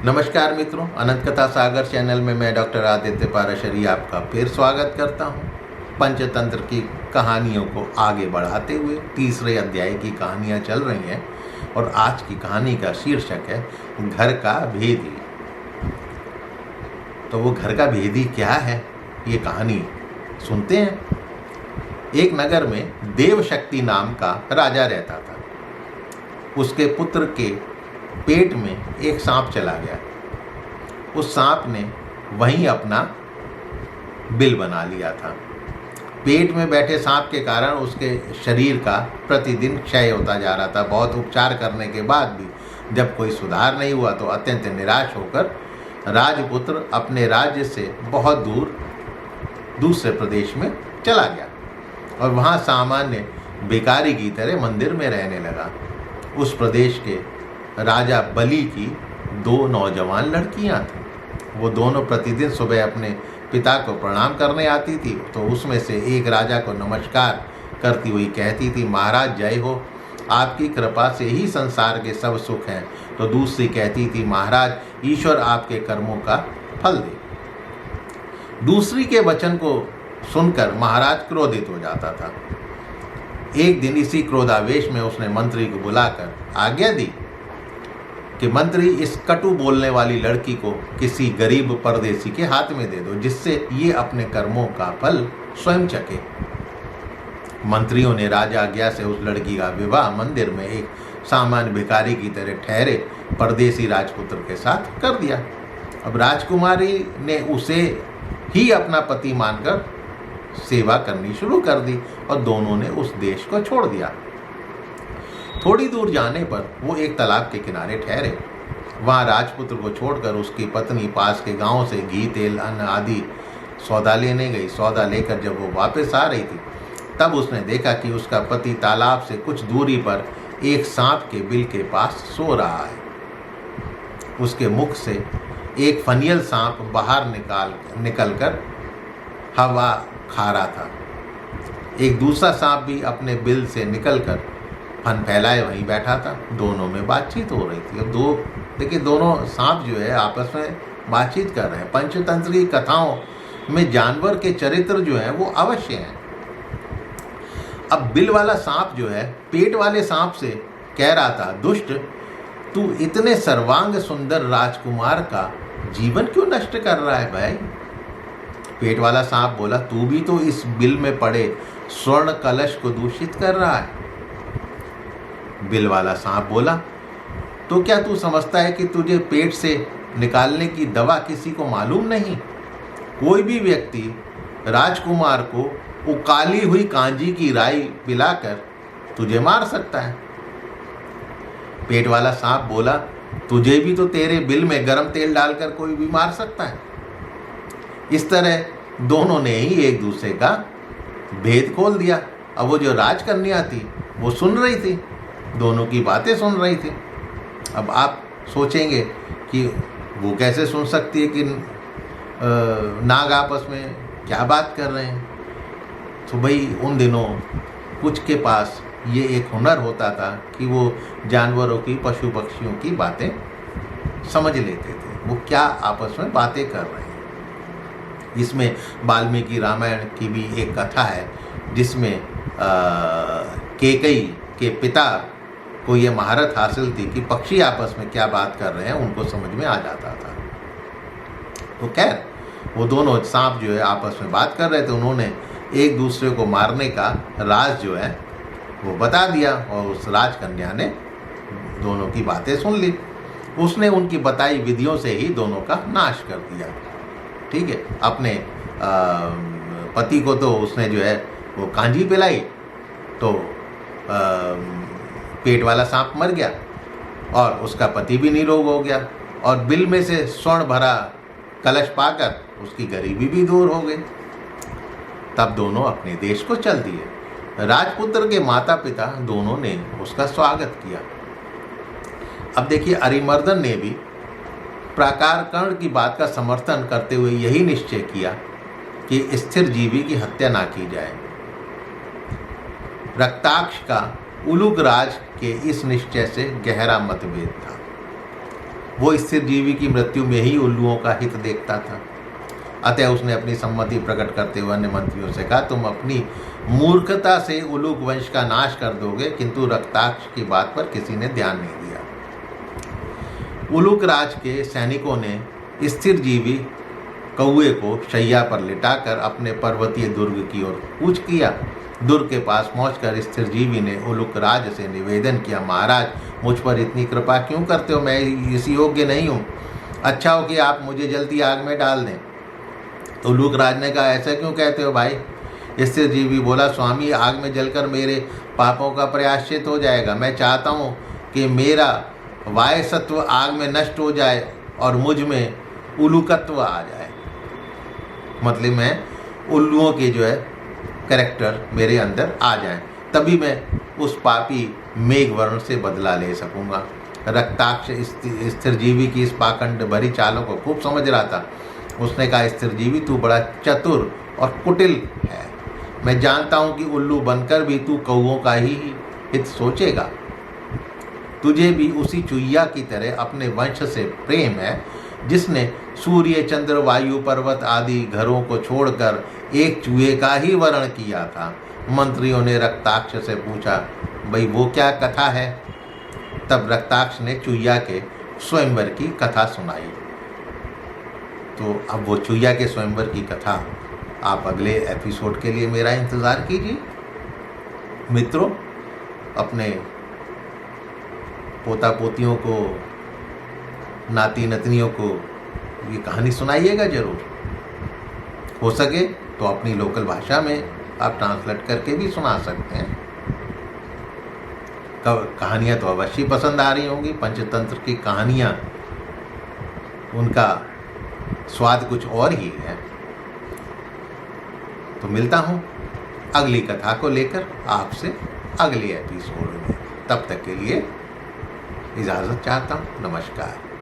नमस्कार मित्रों, अनंत कथा सागर चैनल में मैं डॉक्टर आदित्य पाराशरी आपका फिर स्वागत करता हूं। पंचतंत्र की कहानियों को आगे बढ़ाते हुए तीसरे अध्याय की कहानियां चल रही हैं और आज की कहानी का शीर्षक है घर का भेदी। तो वो घर का भेदी क्या है, ये कहानी सुनते हैं। एक नगर में देवशक्ति नाम का राजा रहता था। उसके पुत्र के पेट में एक सांप चला गया। उस सांप ने वहीं अपना बिल बना लिया था। पेट में बैठे सांप के कारण उसके शरीर का प्रतिदिन क्षय होता जा रहा था। बहुत उपचार करने के बाद भी जब कोई सुधार नहीं हुआ तो अत्यंत निराश होकर राजपुत्र अपने राज्य से बहुत दूर दूसरे प्रदेश में चला गया और वहाँ सामान्य भिखारी की तरह मंदिर में रहने लगा। उस प्रदेश के राजा बलि की दो नौजवान लड़कियां थीं। वो दोनों प्रतिदिन सुबह अपने पिता को प्रणाम करने आती थी। तो उसमें से एक राजा को नमस्कार करती हुई कहती थी, महाराज जय हो, आपकी कृपा से ही संसार के सब सुख हैं। तो दूसरी कहती थी, महाराज ईश्वर आपके कर्मों का फल दे। दूसरी के वचन को सुनकर महाराज क्रोधित हो जाता था। एक दिन इसी क्रोधावेश में उसने मंत्री को बुलाकर आज्ञा दी कि मंत्री इस कटु बोलने वाली लड़की को किसी गरीब परदेसी के हाथ में दे दो, जिससे ये अपने कर्मों का फल स्वयं चखे। मंत्रियों ने राजा आज्ञा से उस लड़की का विवाह मंदिर में एक सामान्य भिखारी की तरह ठहरे परदेसी राजपुत्र के साथ कर दिया। अब राजकुमारी ने उसे ही अपना पति मानकर सेवा करनी शुरू कर दी और दोनों ने उस देश को छोड़ दिया। थोड़ी दूर जाने पर वो एक तालाब के किनारे ठहरे। वहाँ राजपुत्र को छोड़कर उसकी पत्नी पास के गांव से घी, तेल, अन्न आदि सौदा लेने गई। सौदा लेकर जब वो वापस आ रही थी तब उसने देखा कि उसका पति तालाब से कुछ दूरी पर एक सांप के बिल के पास सो रहा है। उसके मुख से एक फनियल सांप बाहर निकलकर हवा खा रहा था। एक दूसरा सांप भी अपने बिल से निकलकर फन फैलाए वहीं बैठा था। दोनों में बातचीत हो रही थी। अब देखिए दोनों सांप जो है आपस में बातचीत कर रहे हैं। पंचतंत्र की कथाओं में जानवर के चरित्र जो हैं वो अवश्य हैं। अब बिल वाला सांप जो है पेट वाले सांप से कह रहा था, दुष्ट, तू इतने सर्वांग सुंदर राजकुमार का जीवन क्यों नष्ट कर रहा है भाई? पेट वाला सांप बोला, तू भी तो इस बिल में पड़े स्वर्ण कलश को दूषित कर रहा है। बिल वाला सांप बोला, तो क्या तू समझता है कि तुझे पेट से निकालने की दवा किसी को मालूम नहीं? कोई भी व्यक्ति राजकुमार को उकाली हुई कांजी की राई पिलाकर तुझे मार सकता है। पेट वाला सांप बोला, तुझे भी तो तेरे बिल में गर्म तेल डालकर कोई भी मार सकता है। इस तरह दोनों ने ही एक दूसरे का भेद खोल दिया। अब वो जो राजकन्या थी वो सुन रही थी, दोनों की बातें सुन रही थी। अब आप सोचेंगे कि वो कैसे सुन सकती है कि नाग आपस में क्या बात कर रहे हैं। तो भाई उन दिनों कुछ के पास ये एक हुनर होता था कि वो जानवरों की, पशु पक्षियों की बातें समझ लेते थे, वो क्या आपस में बातें कर रहे हैं। इसमें वाल्मीकि रामायण की भी एक कथा है जिसमें कैकेयी के पिता को ये महारत हासिल थी कि पक्षी आपस में क्या बात कर रहे हैं उनको समझ में आ जाता था। तो खैर वो दोनों सांप जो है आपस में बात कर रहे थे। उन्होंने एक दूसरे को मारने का राज जो है वो बता दिया और उस राजकन्या ने दोनों की बातें सुन ली। उसने उनकी बताई विधियों से ही दोनों का नाश कर दिया। ठीक है, अपने पति को तो उसने जो है वो कांजी पिलाई तो पेट वाला सांप मर गया और उसका पति भी निरोग हो गया और बिल में से स्वर्ण भरा कलश पाकर उसकी गरीबी भी दूर हो गई। तब दोनों अपने देश को चल दिए। राजपुत्र के माता पिता दोनों ने उसका स्वागत किया। अब देखिए अरिमर्दन ने भी प्राकार कर्ण की बात का समर्थन करते हुए यही निश्चय किया कि स्थिर जीवी की हत्या ना की जाए। रक्ताक्ष का उलूक राज के इस निश्चय से गहरा मतभेद था। वो स्थिर जीवी की मृत्यु में ही उल्लुओं का हित देखता था। अतः उसने अपनी सम्मति प्रकट करते हुए अन्य मंत्रियों से कहा, तुम अपनी मूर्खता से उलूक वंश का नाश कर दोगे, किंतु रक्ताक्ष की बात पर किसी ने ध्यान नहीं दिया। उलूक राज के सैनिकों ने स्थिर जीवी कौए को शैया पर लिटाकर अपने पर्वतीय दुर्ग की ओर कूच किया। दुर्ग के पास पहुंचकर स्थिर जीवी ने उलूक राज से निवेदन किया, महाराज मुझ पर इतनी कृपा क्यों करते हो? मैं इस योग्य नहीं हूँ। अच्छा हो कि आप मुझे जल्दी आग में डाल दें। तो उलूक राज ने कहा, ऐसा क्यों कहते हो भाई? स्थिर जीवी बोला, स्वामी आग में जलकर मेरे पापों का प्रायश्चित हो जाएगा। मैं चाहता हूँ कि मेरा वायसत्व आग में नष्ट हो जाए और मुझ में उलूकत्व आ जाए, मतलब मैं उल्लुओं के जो है कैरेक्टर मेरे अंदर आ जाए, तभी मैं उस पापी मेघवर्ण से बदला ले सकूंगा। रक्ताक्ष स्थिर जीवी की इस पाखंड भरी चालों को खूब समझ रहा था। उसने कहा, स्थिर जीवी तू बड़ा चतुर और कुटिल है। मैं जानता हूं कि उल्लू बनकर भी तू कौओं का ही हित सोचेगा। तुझे भी उसी चुईया की तरह अपने वंश से प्रेम है जिसने सूर्य, चंद्र, वायु, पर्वत आदि घरों को छोड़कर एक चूहे का ही वर्ण किया था। मंत्रियों ने रक्ताक्ष से पूछा, भाई वो क्या कथा है? तब रक्ताक्ष ने चुईया के स्वयंवर की कथा सुनाई। तो अब वो चुईया के स्वयंवर की कथा आप अगले एपिसोड के लिए मेरा इंतज़ार कीजिए। मित्रों, अपने पोता पोतियों को, नाती नतनियों को ये कहानी सुनाइएगा ज़रूर। हो सके तो अपनी लोकल भाषा में आप ट्रांसलेट करके भी सुना सकते हैं। कहानियाँ तो अवश्य पसंद आ रही होंगी। पंचतंत्र की कहानियाँ, उनका स्वाद कुछ और ही है। तो मिलता हूँ अगली कथा को लेकर आपसे अगले एपिसोड में। तब तक के लिए इजाज़त चाहता हूँ। नमस्कार।